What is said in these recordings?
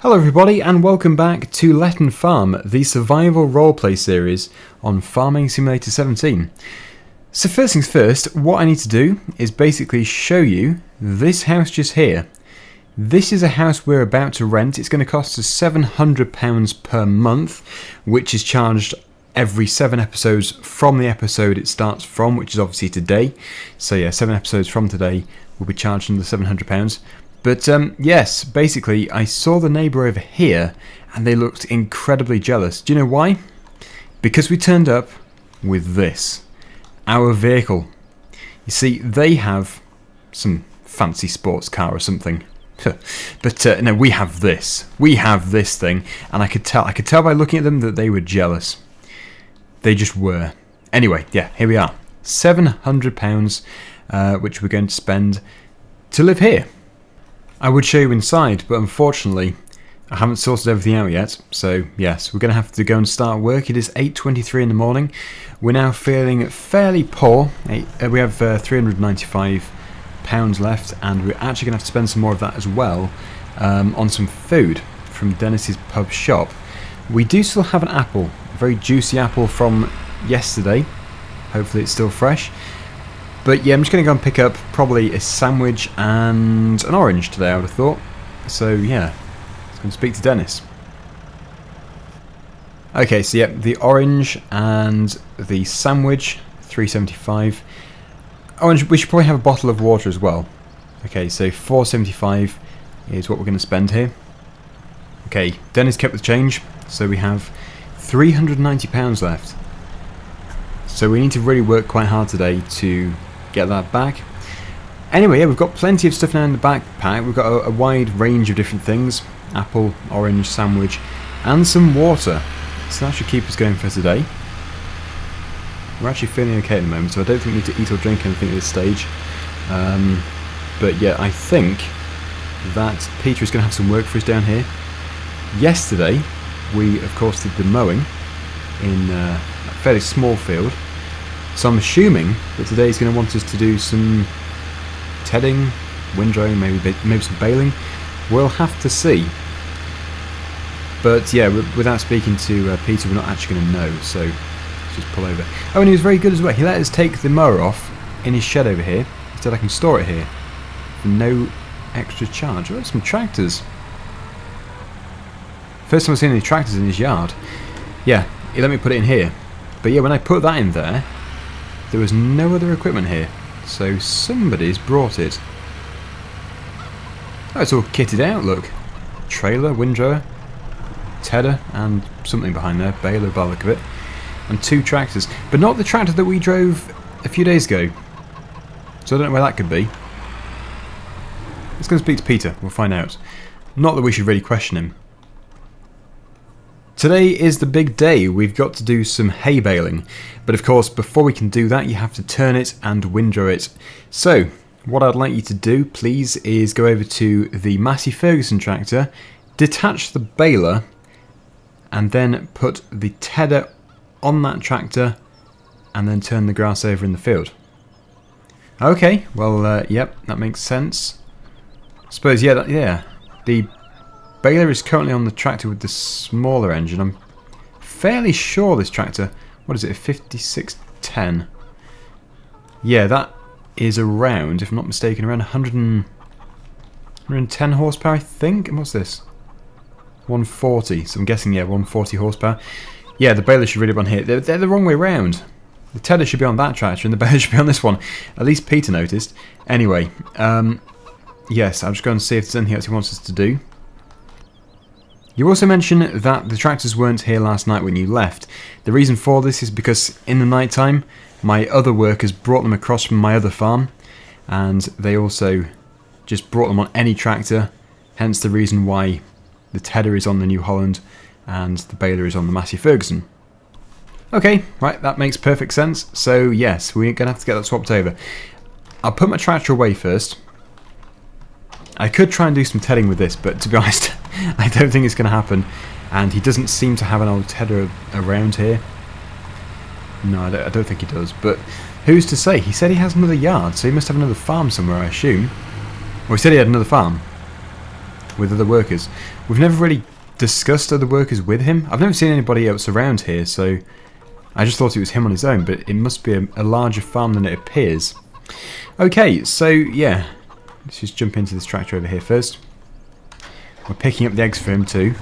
Hello everybody and welcome back to Letton Farm, the survival roleplay series on Farming Simulator 17. So first things first, what I need to do is basically show you this house just here. This is a house we're about to rent. It's going to cost us £700 per month, which is charged every 7 episodes from the episode it starts from, which is obviously today. So yeah, 7 episodes from today will be charged under £700. But yes, basically I saw the neighbour over here and they looked incredibly jealous. Do you know why? Because we turned up with this, our vehicle. You see, they have some fancy sports car or something. But no, we have this. We have this thing, and I could tell by looking at them that they were jealous. They just were. Anyway, yeah, here we are. £700, which we're going to spend to live here. I would show you inside, but unfortunately I haven't sorted everything out yet, so yes, we're going to have to go and start work. It is 8:23 in the morning. We're now feeling fairly poor. We have £395 left, and we're actually going to have to spend some more of that as well on some food from Dennis's pub shop. We do still have an apple, a very juicy apple from yesterday. Hopefully it's still fresh. But yeah, I'm just going to go and pick up probably a sandwich and an orange today, I would have thought. So yeah, let's go and speak to Dennis. Okay, so yeah, the orange and the sandwich, £3.75. Orange, we should probably have a bottle of water as well. Okay, so £4.75 is what we're going to spend here. Okay, Dennis kept the change, so we have £390 left. So we need to really work quite hard today to get that back. Anyway, yeah, we've got plenty of stuff now in the backpack. We've got a wide range of different things. Apple, orange, sandwich, and some water. So that should keep us going for today. We're actually feeling okay at the moment, so I don't think we need to eat or drink anything at this stage. But yeah, I think that Peter is going to have some work for us down here. Yesterday, we of course did the mowing in a fairly small field. So I'm assuming that today he's going to want us to do some tedding, windrowing, maybe some baling. We'll have to see. But yeah, without speaking to Peter, we're not actually going to know. So let's just pull over. Oh, and he was very good as well. He let us take the mower off in his shed over here. He said I can store it here for no extra charge. Oh, some tractors. First time I've seen any tractors in his yard. Yeah, he let me put it in here. But yeah, when I put that in there, there was no other equipment here. So somebody's brought it. Oh, it's all kitted out, look. Trailer, windrower, tedder, and something behind there, baler by the look of it. And 2 tractors. But not the tractor that we drove a few days ago. So I don't know where that could be. Let's go and speak to Peter, we'll find out. Not that we should really question him. Today is the big day. We've got to do some hay baling, but of course before we can do that you have to turn it and windrow it. So what I'd like you to do please is go over to the Massey Ferguson tractor, detach the baler and then put the tedder on that tractor and then turn the grass over in the field. Okay, well yep, that makes sense. I suppose yeah, the baler is currently on the tractor with the smaller engine. I'm fairly sure this tractor, what is it, a 5610? Yeah, that is around, if I'm not mistaken, around 110 horsepower, I think. And what's this? 140, so I'm guessing, yeah, 140 horsepower. Yeah, the baler should really be on here. They're the wrong way round. The tedder should be on that tractor and the baler should be on this one. At least Peter noticed. Anyway, yes, I'll just go and see if there's anything else he wants us to do. You also mentioned that the tractors weren't here last night when you left. The reason for this is because in the night time my other workers brought them across from my other farm and they also just brought them on any tractor, hence the reason why the tedder is on the New Holland and the baler is on the Massey Ferguson. Okay, right, that makes perfect sense. So yes, we're going to have to get that swapped over. I'll put my tractor away first. I could try and do some tedding with this, but to be honest, I don't think it's going to happen. And he doesn't seem to have an old tedder around here. No, I don't think he does. But who's to say? He said he has another yard, so he must have another farm somewhere, I assume. Well, he said he had another farm. with other workers. We've never really discussed other workers with him. I've never seen anybody else around here, so I just thought it was him on his own, but it must be a larger farm than it appears. Okay, so yeah, let's just jump into this tractor over here first. We're picking up the eggs for him too.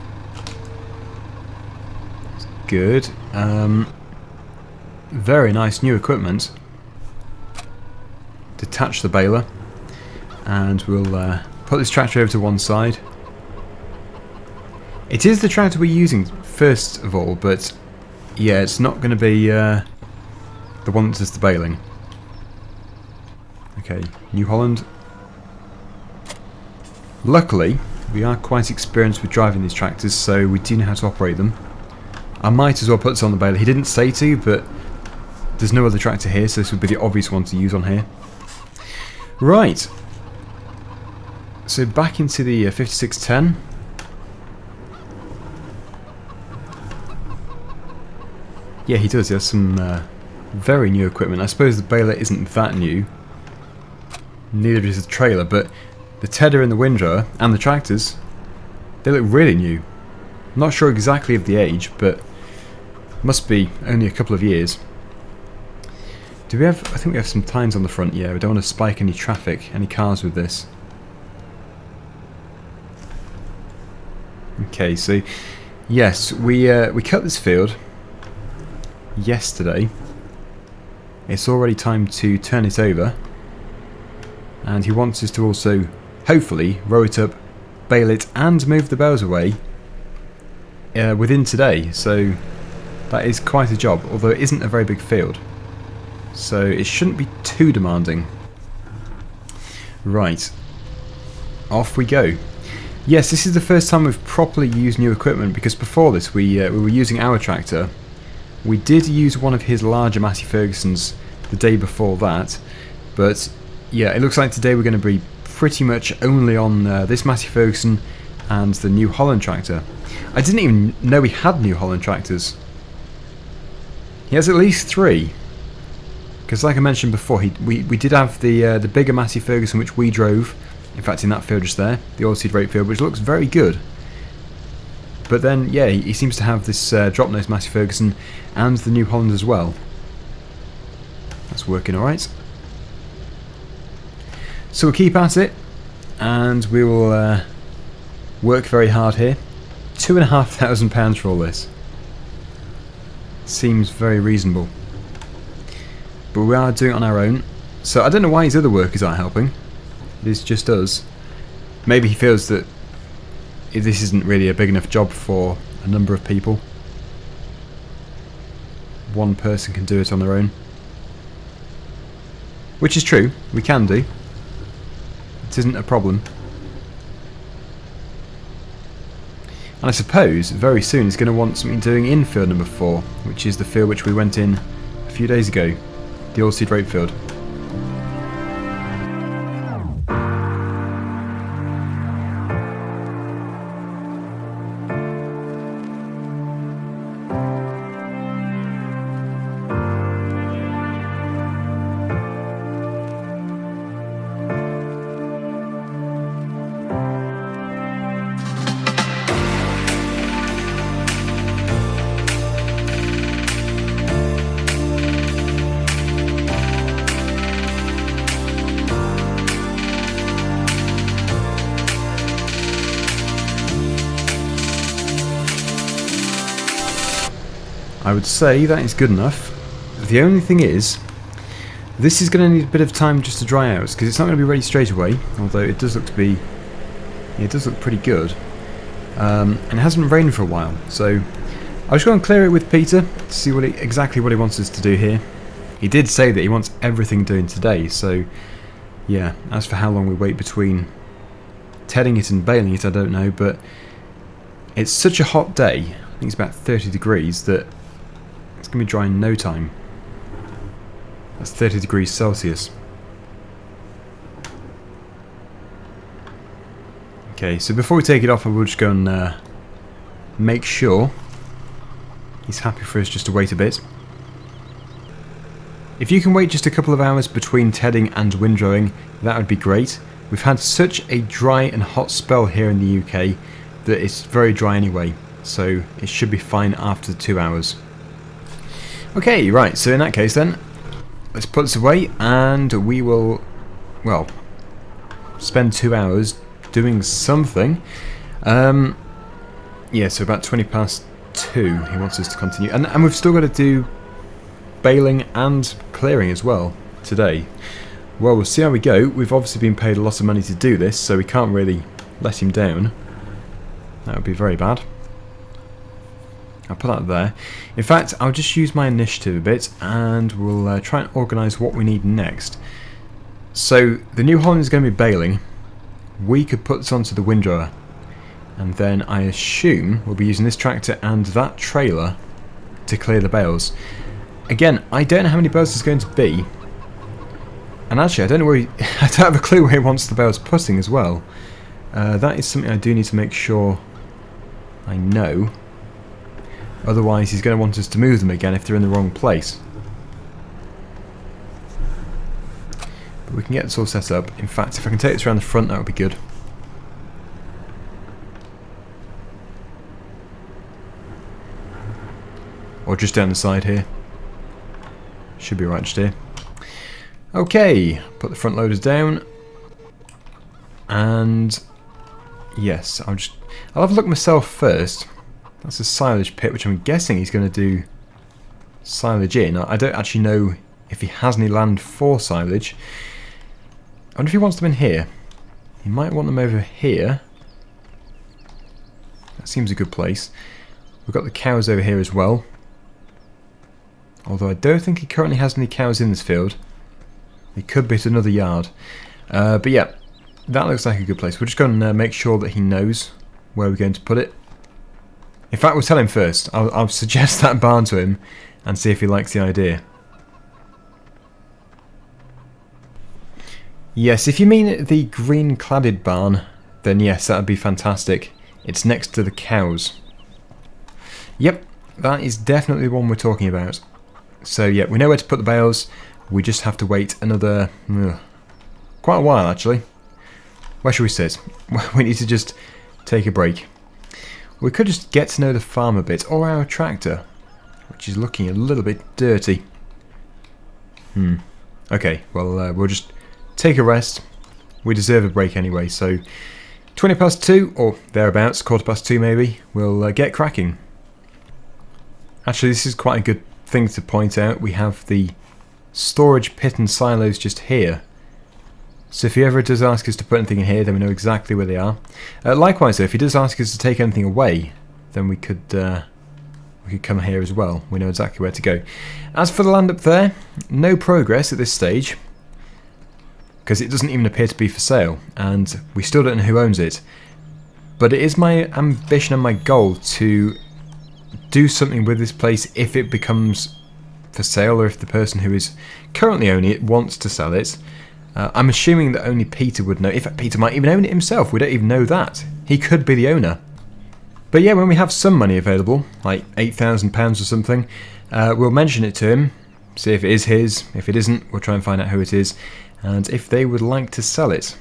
That's good. Very nice new equipment. Detach the baler, and we'll put this tractor over to one side. It is the tractor we're using first of all, but yeah, it's not going to be the one that does the baling. Okay, New Holland. Luckily, we are quite experienced with driving these tractors, so we do know how to operate them. I might as well put this on the baler. He didn't say to, but there's no other tractor here, so this would be the obvious one to use on here. Right. So back into the 5610. Yeah, he does. He has some very new equipment. I suppose the baler isn't that new. Neither is the trailer, but the tedder and the windrower and the tractors, they look really new. Not sure exactly of the age, but must be only a couple of years. Do we have... I think we have some tines on the front. Yeah, we don't want to spike any traffic, any cars with this. Okay, so yes, we cut this field yesterday. It's already time to turn it over, and he wants us to also hopefully row it up, bale it and move the bales away within today. So that is quite a job, although it isn't a very big field, so it shouldn't be too demanding. Right, off we go. Yes, this is the first time we've properly used new equipment, because before this we were using our tractor. We did use one of his larger Massey Fergusons the day before that, but yeah, it looks like today we're going to be pretty much only on this Massey Ferguson and the New Holland tractor. I didn't even know he had New Holland tractors. He has at least 3, because like I mentioned before, we did have the bigger Massey Ferguson which we drove, in fact in that field just there, the oilseed rape field, which looks very good. But then, yeah, he seems to have this drop nose Massey Ferguson and the New Holland as well. That's working alright. So we'll keep at it, and we will work very hard here. £2,500 for all this. Seems very reasonable. But we are doing it on our own, so I don't know why his other workers aren't helping. It is just us. Maybe he feels that this isn't really a big enough job for a number of people. One person can do it on their own. Which is true, we can do. It isn't a problem. And I suppose very soon he's going to want something doing in field number 4, which is the field which we went in a few days ago, the oilseed rape field. I would say that is good enough. The only thing is, this is going to need a bit of time just to dry out, because it's not going to be ready straight away, although it does look to be, yeah, it does look pretty good. And it hasn't rained for a while, so I'll just go and clear it with Peter to see exactly what he wants us to do here. He did say that he wants everything doing today, so yeah, as for how long we wait between tedding it and baling it, I don't know, but it's such a hot day, I think it's about 30 degrees, that it's going to be dry in no time. That's 30 degrees Celsius. Okay, so before we take it off, I will just go and make sure he's happy for us just to wait a bit. If you can wait just a couple of hours between tedding and windrowing, that would be great. We've had such a dry and hot spell here in the UK that it's very dry anyway, so it should be fine after the 2 hours. Okay, right, so in that case then, let's put this away and we will, well, spend 2 hours doing something. Yeah, so about 20 past 2 he wants us to continue. And we've still got to do baling and clearing as well today. Well, we'll see how we go. We've obviously been paid a lot of money to do this, so we can't really let him down. That would be very bad. I'll put that there. In fact, I'll just use my initiative a bit and we'll try and organise what we need next. So, the New Holland is going to be baling. We could put this onto the windrower. And then I assume we'll be using this tractor and that trailer to clear the bales. Again, I don't know how many bales there's going to be. And actually, I don't know where I don't have a clue where he wants the bales putting as well. That is something I do need to make sure I know. Otherwise, he's going to want us to move them again if they're in the wrong place. But we can get this all set up. In fact, if I can take this around the front, that would be good. Or just down the side here. Should be right just here. Okay, put the front loaders down. And yes, I'll have a look myself first. That's a silage pit, which I'm guessing he's going to do silage in. I don't actually know if he has any land for silage. I wonder if he wants them in here. He might want them over here. That seems a good place. We've got the cows over here as well. Although I don't think he currently has any cows in this field. He could be at another yard. But yeah, that looks like a good place. We're just going to make sure that he knows where we're going to put it. In fact, we'll tell him first. I'll suggest that barn to him and see if he likes the idea. Yes, if you mean the green cladded barn, then yes, that would be fantastic. It's next to the cows. Yep, that is definitely the one we're talking about. So yeah, we know where to put the bales. We just have to wait another quite a while actually. Where should we sit? We need to just take a break. We could just get to know the farm a bit, or our tractor, which is looking a little bit dirty. Okay, well we'll just take a rest. We deserve a break anyway, so 20 past 2, or thereabouts, quarter past 2 maybe, we'll get cracking. Actually, this is quite a good thing to point out. We have the storage pit and silos just here. So if he ever does ask us to put anything in here, then we know exactly where they are. Likewise though, if he does ask us to take anything away, then we could come here as well. We know exactly where to go. As for the land up there, no progress at this stage, because it doesn't even appear to be for sale, and we still don't know who owns it. But it is my ambition and my goal to do something with this place if it becomes for sale, or if the person who is currently owning it wants to sell it. I'm assuming that only Peter would know. In fact, Peter might even own it himself. We don't even know that. He could be the owner. But yeah, when we have some money available, like £8,000 or something, we'll mention it to him, see if it is his. If it isn't, we'll try and find out who it is, and if they would like to sell it.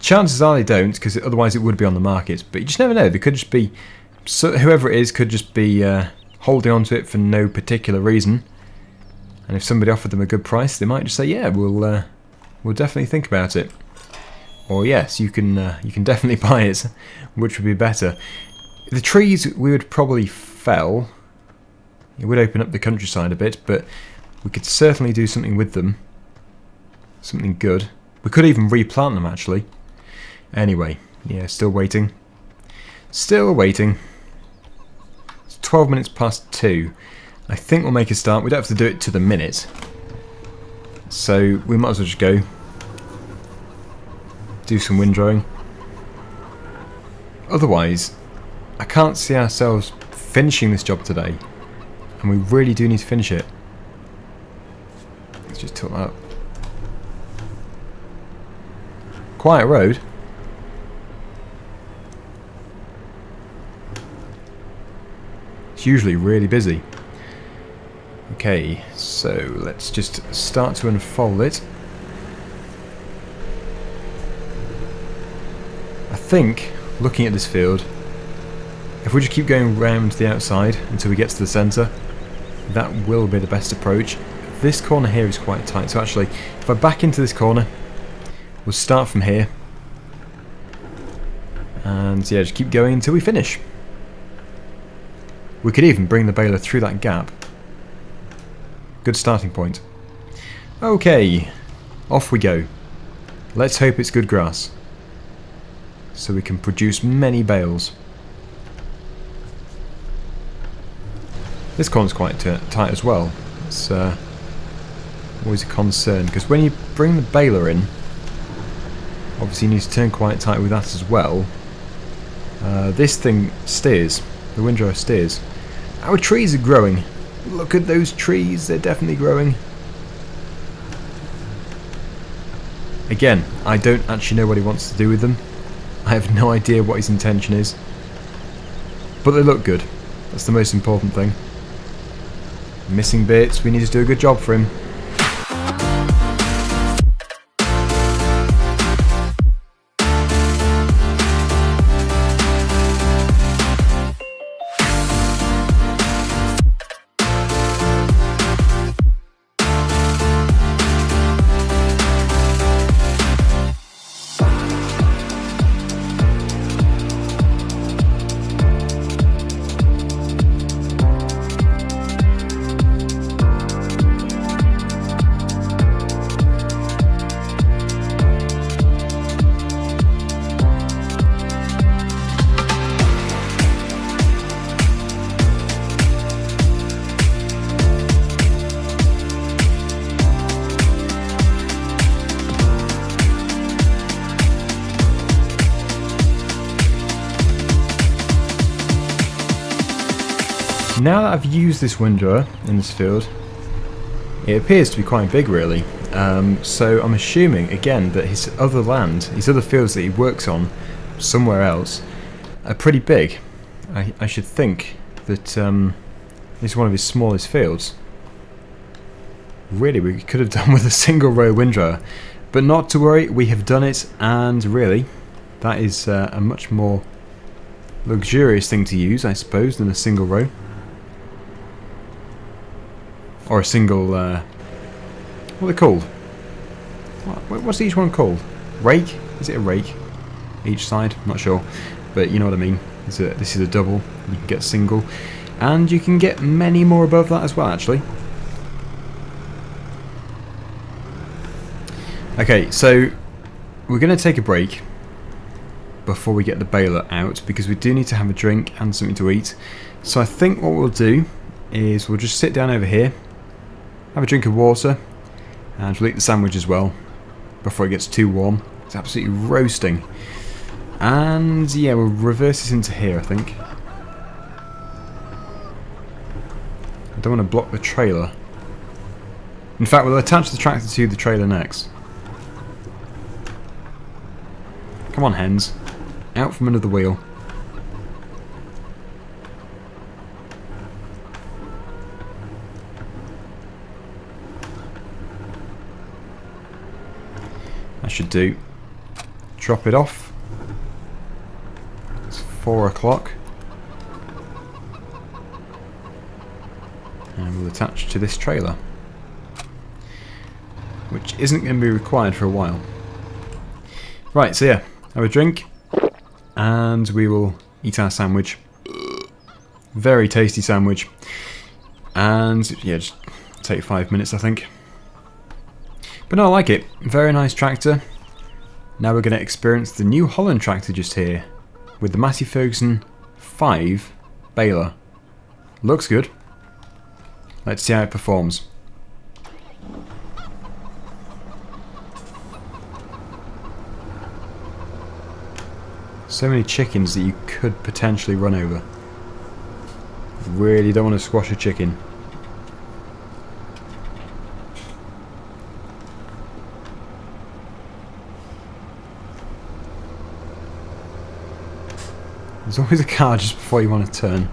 Chances are they don't, because otherwise it would be on the market. But you just never know. They could just be, whoever it is could just be holding on to it for no particular reason. And if somebody offered them a good price, they might just say, yeah, we'll definitely think about it. Or yes, you can definitely buy it, which would be better. The trees we would probably fell. It would open up the countryside a bit, but we could certainly do something with them. Something good. We could even replant them actually. Anyway, yeah, still waiting. Still waiting. It's 12 minutes past 2. I think we'll make a start. We don't have to do it to the minute. So we might as well just go. Do some windrowing. Otherwise, I can't see ourselves finishing this job today. And we really do need to finish it. Let's just tilt that up. Quiet road. It's usually really busy. Okay, so let's just start to unfold it. think, looking at this field, if we just keep going round the outside until we get to the centre, that will be the best approach. This corner here is quite tight, so actually, if I back into this corner, we'll start from here. And yeah, just keep going until we finish. We could even bring the baler through that gap. Good starting point. Okay, off we go. Let's hope it's good grass, so we can produce many bales. This corner's quite tight as well. It's always a concern, because when you bring the baler in, obviously you need to turn quite tight with that as well. This thing steers. The windrower steers. Our trees are growing. Look at those trees, they're definitely growing. Again, I don't actually know what he wants to do with them. I have no idea what his intention is. But they look good. That's the most important thing. Missing bits, we need to do a good job for him. Now that I've used this windrower in this field, it appears to be quite big really. So I'm assuming again that his other land, his other fields that he works on somewhere else, are pretty big. I should think that this is one of his smallest fields. Really, we could have done with a single row windrower, but not to worry, we have done it, and really, that is a much more luxurious thing to use, I suppose, than a single row. Or a single, what are they called? What's each one called? Rake? Is it a rake? Each side? Not sure. But you know what I mean. This is a double. You can get single. And you can get many more above that as well, actually. Okay, so we're going to take a break before we get the baler out, because we do need to have a drink and something to eat. So I think what we'll do is we'll just sit down over here, have a drink of water, and we'll eat the sandwich as well before it gets too warm. It's absolutely roasting. And yeah, we'll reverse this into here, I think. I don't want to block the trailer. In fact, we'll attach the tractor to the trailer next. Come on, hens. Out from under the wheel. That should do. Drop it off. It's 4 o'clock. And we'll attach to this trailer, which isn't going to be required for a while. Right, so yeah, have a drink, and we will eat our sandwich. Very tasty sandwich. And yeah, just take 5 minutes, I think. But no, I like it. Very nice tractor. Now we're going to experience the New Holland tractor just here, with the Massey Ferguson 5 baler. Looks good. Let's see how it performs. So many chickens that you could potentially run over. Really don't want to squash a chicken. There's always a car just before you want to turn.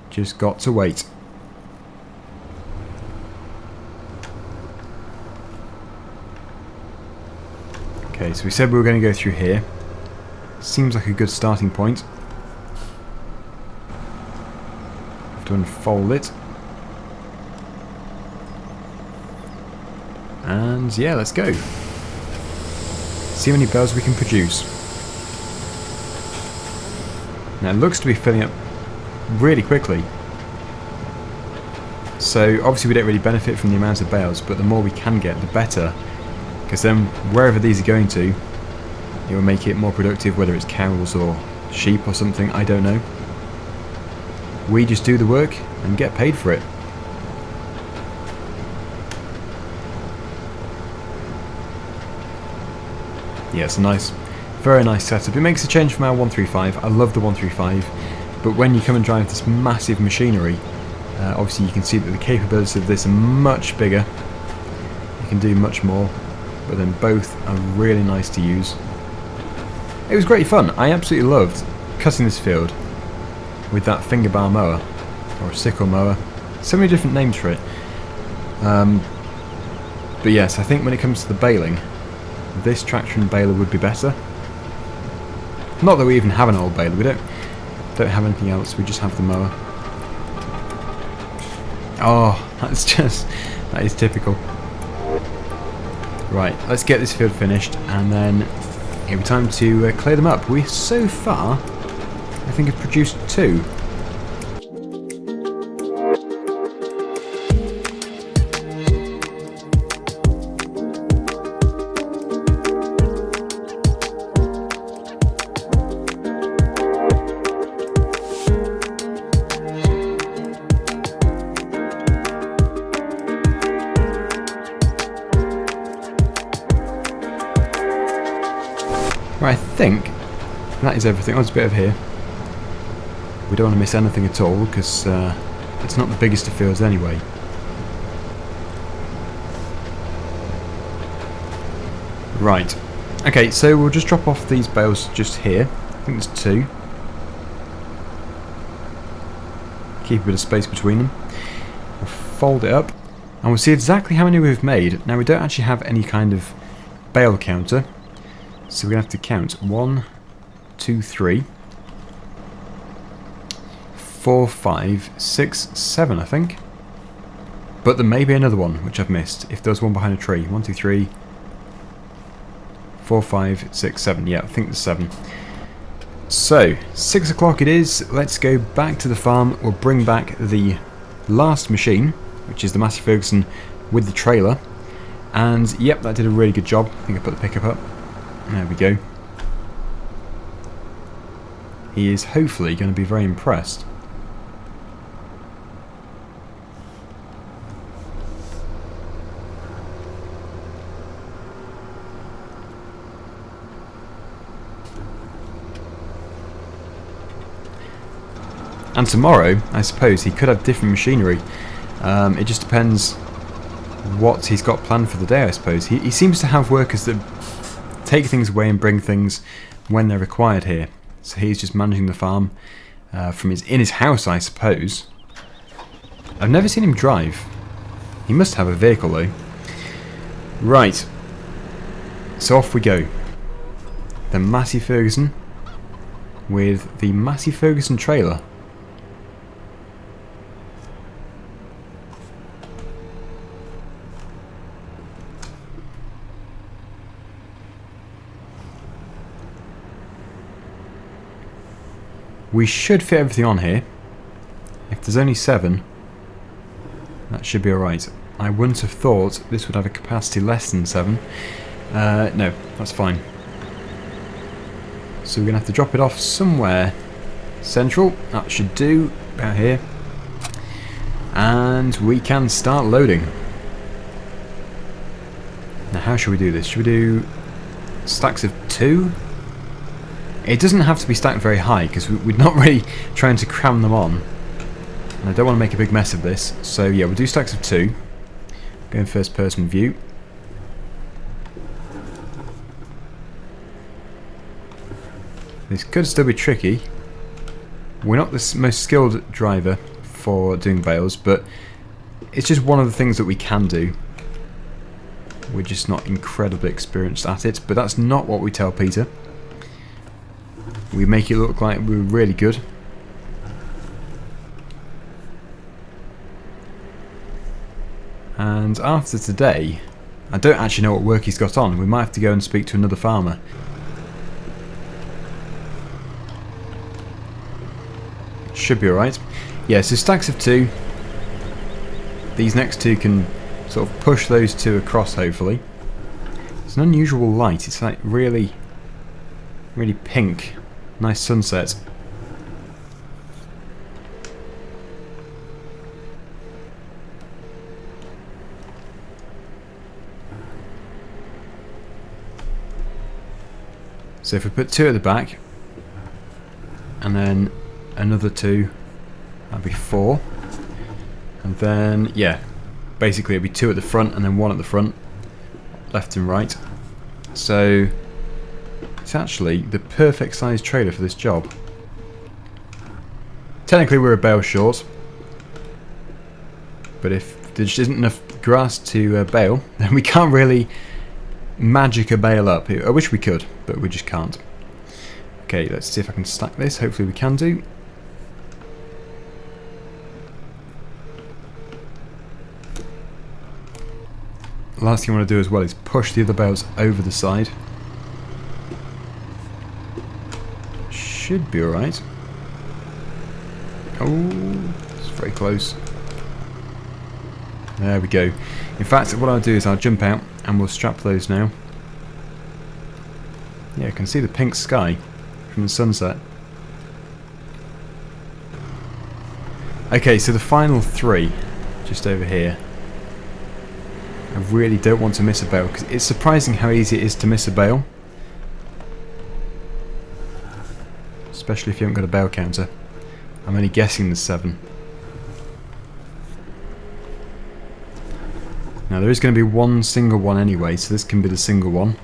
Just got to wait. Okay, so we said we were going to go through here. Seems like a good starting point. Have to unfold it. And yeah, let's go. See how many bales we can produce. Now it looks to be filling up really quickly. So obviously we don't really benefit from the amount of bales, but the more we can get, the better. Because then wherever these are going to, it will make it more productive, whether it's cows or sheep or something, I don't know. We just do the work and get paid for it. Yeah, it's a nice, very nice setup. It makes a change from our 135. I love the 135, but when you come and drive this massive machinery, obviously you can see that the capabilities of this are much bigger. You can do much more, but then both are really nice to use. It was great fun. I absolutely loved cutting this field with that finger bar mower, or a sickle mower. So many different names for it. But yes, I think when it comes to the baling, this traction baler would be better. Not that we even have an old baler, we don't have anything else, we just have the mower. Oh, that is typical. Right, let's get this field finished and then it'll be time to clear them up. We so far, I think, have produced 2. Right, I think that is everything. Oh, there's a bit over here. We don't want to miss anything at all because it's not the biggest of fields anyway. Right. Okay, so we'll just drop off these bales just here. I think there's 2. Keep a bit of space between them. We'll fold it up and we'll see exactly how many we've made. Now we don't actually have any kind of bale counter, so we're going to have to count 1, 2, 3, 4, 5, 6, 7, I think. But there may be another one which I've missed. If there was one behind a tree. 1, 2, 3, 4, 5, 6, 7. Yeah, I think there's 7. So 6 o'clock it is. Let's go back to the farm. We'll bring back the last machine, which is the Massey Ferguson with the trailer. And yep, that did a really good job. I think I put the pickup up. There we go. He is hopefully going to be very impressed. And tomorrow, I suppose, he could have different machinery. It just depends what he's got planned for the day, I suppose. He seems to have workers that take things away and bring things when they're required here. So he's just managing the farm from in his house, I suppose. I've never seen him drive. He must have a vehicle though. Right. So off we go. The Massey Ferguson with the Massey Ferguson trailer. We should fit everything on here. If there's only 7, that should be alright. I wouldn't have thought this would have a capacity less than 7. No, that's fine. So we're going to have to drop it off somewhere central. That should do, about here. And we can start loading. Now how should we do this? Should we do stacks of 2? It doesn't have to be stacked very high because we're not really trying to cram them on. And I don't want to make a big mess of this. So yeah, we'll do stacks of 2. Go in first person view. This could still be tricky. We're not the most skilled driver for doing bales, but it's just one of the things that we can do. We're just not incredibly experienced at it, but that's not what we tell Peter. We make it look like we're really good. And after today, I don't actually know what work he's got on. We might have to go and speak to another farmer. Should be alright. Yeah, so stacks of 2. These next 2 can sort of push those 2 across, hopefully. It's an unusual light. It's like really pink. Nice sunset. So if we put 2 at the back, and then another 2, that'd be 4. And then, yeah, basically it'd be 2 at the front and then 1 at the front, left and right. So it's actually the perfect size trailer for this job. Technically we're a bale short, but if there just isn't enough grass to bale, then we can't really magic a bale up. I wish we could, but we just can't. Okay, let's see if I can stack this. Hopefully we can do. The last thing I want to do as well is push the other bales over the side. Should be alright. Oh, it's very close. There we go. In fact, what I'll do is I'll jump out and we'll strap those now. Yeah, you can see the pink sky from the sunset. Okay, so the final 3, just over here. I really don't want to miss a bale, because it's surprising how easy it is to miss a bale. Especially if you haven't got a bale counter. I'm only guessing there's 7. Now there is going to be one single one anyway, so this can be the single one.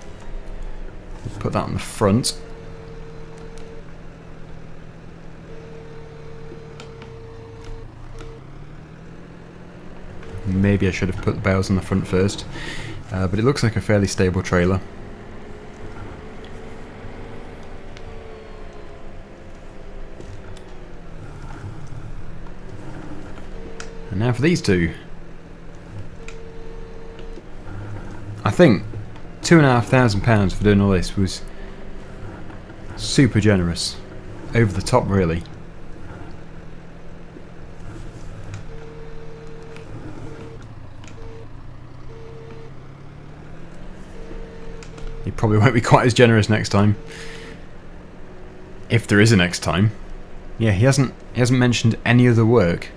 We'll put that on the front. Maybe I should have put the bales on the front first, but it looks like a fairly stable trailer. And now for these 2. I think £2,500 for doing all this was super generous. Over the top, really. He probably won't be quite as generous next time. If there is a next time. Yeah, he hasn't mentioned any other work.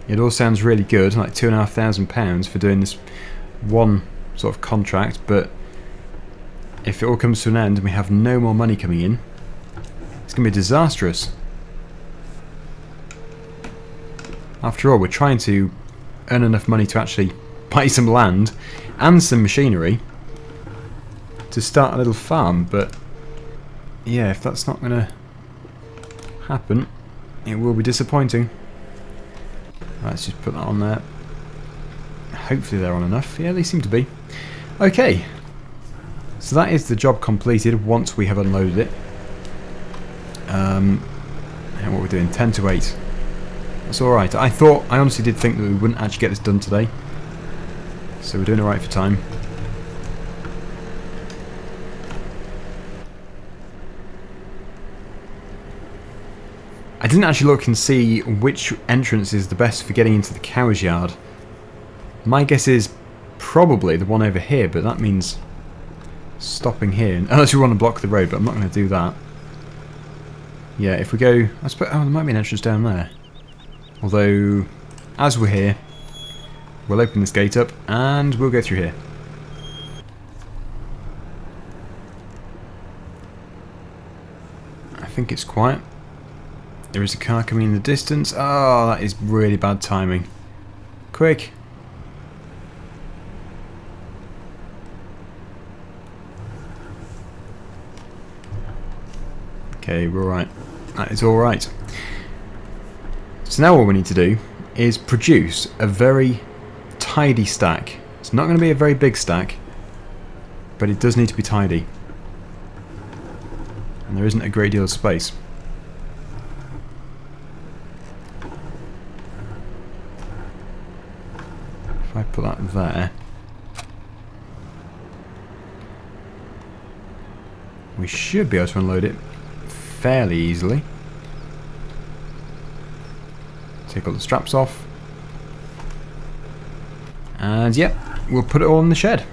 It all sounds really good, like £2,500 for doing this one sort of contract, but if it all comes to an end and we have no more money coming in, it's going to be disastrous. After all, we're trying to earn enough money to actually buy some land and some machinery to start a little farm, but yeah, if that's not going to happen, it will be disappointing. Let's just put that on there. Hopefully they're on enough. Yeah, they seem to be. Okay. So that is the job completed once we have unloaded it. And what we're doing, 10 to 8. That's alright. I honestly did think that we wouldn't actually get this done today. So we're doing alright for time. I didn't actually look and see which entrance is the best for getting into the cow's yard. My guess is probably the one over here, but that means stopping here. Unless we want to block the road, but I'm not going to do that. Yeah, if we go... I suppose, oh, there might be an entrance down there. Although, as we're here, we'll open this gate up and we'll go through here. I think it's quiet. There is a car coming in the distance. Oh, that is really bad timing. Quick. Okay, we're alright. That is alright. So now what we need to do is produce a very tidy stack It's not going to be a very big stack, but it does need to be tidy. And there isn't a great deal of space. If I put that there, we should be able to unload it fairly easily. Take all the straps off. And yep, we'll put it all in the shed.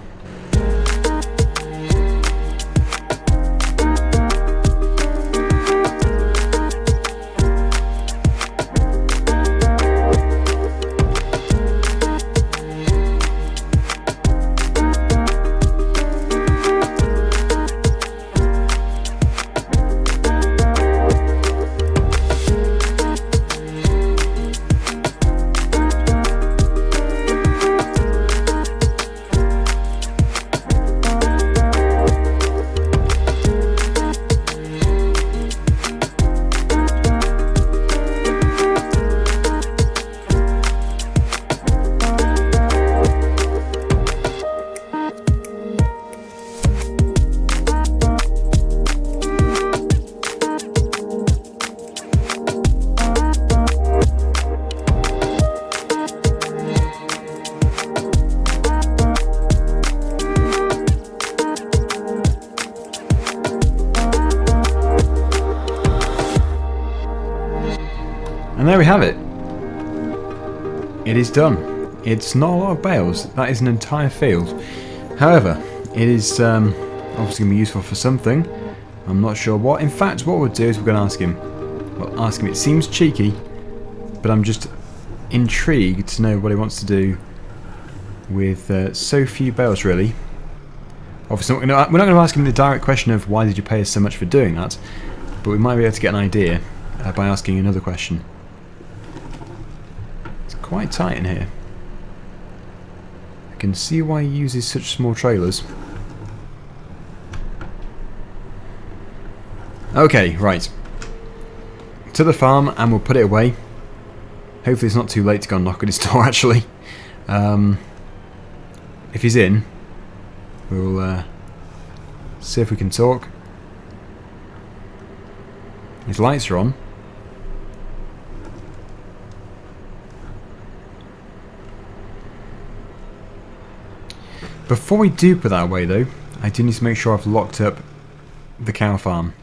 And there we have it. It is done. It's not a lot of bales. That is an entire field. However, it is obviously going to be useful for something. I'm not sure what. In fact, what we'll do is we're going to ask him. Well, ask him. It seems cheeky, but I'm just intrigued to know what he wants to do with so few bales, really. Obviously, we're not going to ask him the direct question of why did you pay us so much for doing that, but we might be able to get an idea by asking another question. It's quite tight in here. I can see why he uses such small trailers. Okay, right. To the farm, and we'll put it away. Hopefully it's not too late to go and knock at his door, actually. If he's in, we'll see if we can talk. His lights are on. Before we do put that away, though, I do need to make sure I've locked up the cow farm.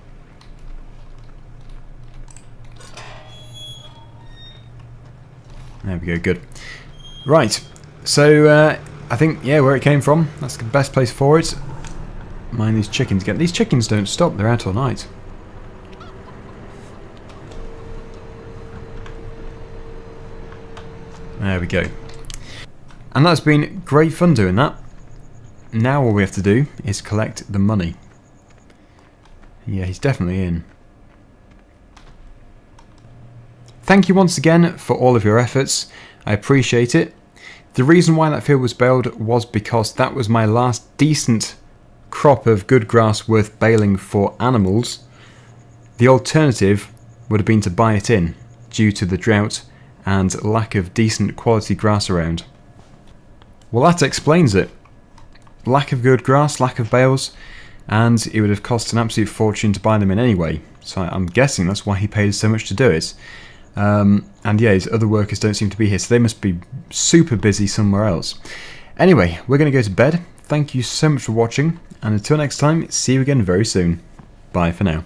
There we go, good. Right, so I think, yeah, where it came from, that's the best place for it. Mind these chickens. These chickens don't stop, they're out all night. There we go. And that's been great fun doing that. Now all we have to do is collect the money. Yeah, he's definitely in. Thank you once again for all of your efforts. I appreciate it. The reason why that field was baled was because that was my last decent crop of good grass worth baling for animals. The alternative would have been to buy it in due to the drought and lack of decent quality grass around. Well, that explains it. Lack of good grass, lack of bales, and it would have cost an absolute fortune to buy them in anyway. So I'm guessing that's why he paid so much to do it. And yeah, his other workers don't seem to be here, so they must be super busy somewhere else. Anyway, we're going to go to bed. Thank you so much for watching, and until next time, see you again very soon. Bye for now.